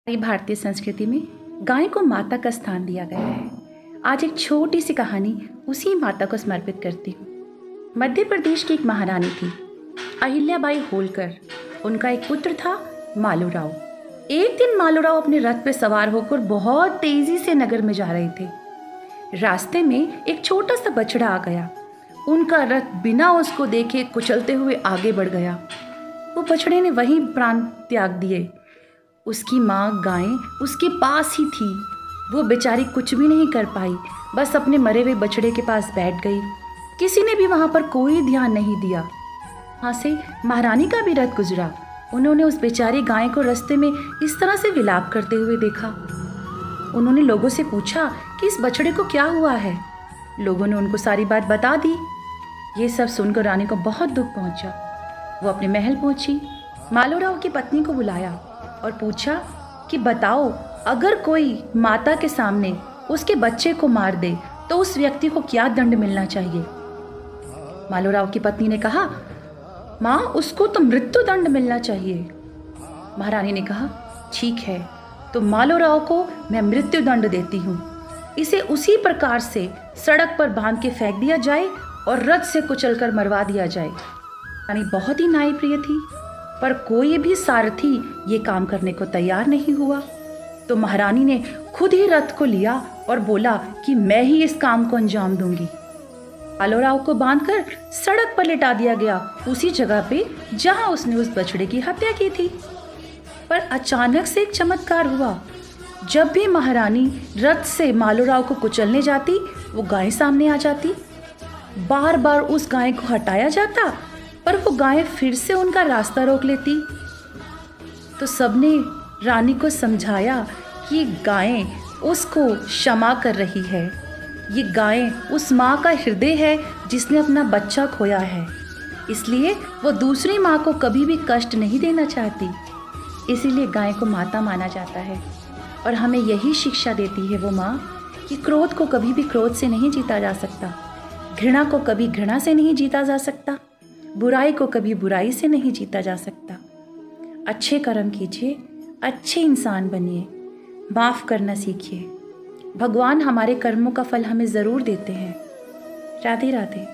हमारी भारतीय संस्कृति में गाय को माता का स्थान दिया गया है। आज एक छोटी सी कहानी उसी माता को समर्पित करती हूँ। मध्य प्रदेश की एक महारानी थी, अहिल्याबाई होलकर। उनका एक पुत्र था, मालोराव। एक दिन मालोराव अपने रथ पर सवार होकर बहुत तेजी से नगर में जा रहे थे। रास्ते में एक छोटा सा बछड़ा आ गया। उनका रथ बिना उसको देखे कुचलते हुए आगे बढ़ गया। वो बछड़े ने वहीं प्राण त्याग दिए। उसकी माँ गाय उसके पास ही थी। वो बेचारी कुछ भी नहीं कर पाई, बस अपने मरे हुए बछड़े के पास बैठ गई। किसी ने भी वहाँ पर कोई ध्यान नहीं दिया। वहाँ से महारानी का भी रथ गुजरा। उन्होंने उस बेचारी गाय को रास्ते में इस तरह से विलाप करते हुए देखा। उन्होंने लोगों से पूछा कि इस बछड़े को क्या हुआ है। लोगों ने उनको सारी बात बता दी। ये सब सुनकर रानी को बहुत दुख पहुंचा। वो अपने महल पहुंची, मालोराव की पत्नी को बुलाया और पूछा कि बताओ, अगर कोई माता के सामने उसके बच्चे को मार दे तो उस व्यक्ति को क्या दंड मिलना चाहिए। मालोराव की पत्नी ने कहा, माँ, उसको तो मृत्यु दंड मिलना चाहिए। महारानी ने कहा, ठीक है, तो मालोराव को मैं मृत्यु दंड देती हूँ। इसे उसी प्रकार से सड़क पर बांध के फेंक दिया जाए और रथ से कुचलकर मरवा दिया जाए। रानी बहुत ही न्यायप्रिय थी, पर कोई भी सारथी ये काम करने को तैयार नहीं हुआ। तो महारानी ने खुद ही रथ को लिया और बोला कि मैं ही इस काम को अंजाम दूंगी। मालोराव को बांधकर सड़क पर लिटा दिया गया, उसी जगह पे जहां उसने उस बछड़े की हत्या की थी। पर अचानक से एक चमत्कार हुआ। जब भी महारानी रथ से मालोराव को कुचलने जाती, वो गाय सामने आ जाती। बार बार उस गाय को हटाया जाता, पर वो गाय फिर से उनका रास्ता रोक लेती। तो सबने रानी को समझाया कि गाय उसको क्षमा कर रही है। ये गाय उस माँ का हृदय है जिसने अपना बच्चा खोया है, इसलिए वो दूसरी माँ को कभी भी कष्ट नहीं देना चाहती। इसीलिए गाय को माता माना जाता है। और हमें यही शिक्षा देती है वो माँ कि क्रोध को कभी भी क्रोध से नहीं जीता जा सकता, घृणा को कभी घृणा से नहीं जीता जा सकता, बुराई को कभी बुराई से नहीं जीता जा सकता। अच्छे कर्म कीजिए, अच्छे इंसान बनिए, माफ़ करना सीखिए। भगवान हमारे कर्मों का फल हमें ज़रूर देते हैं। राधे राधे।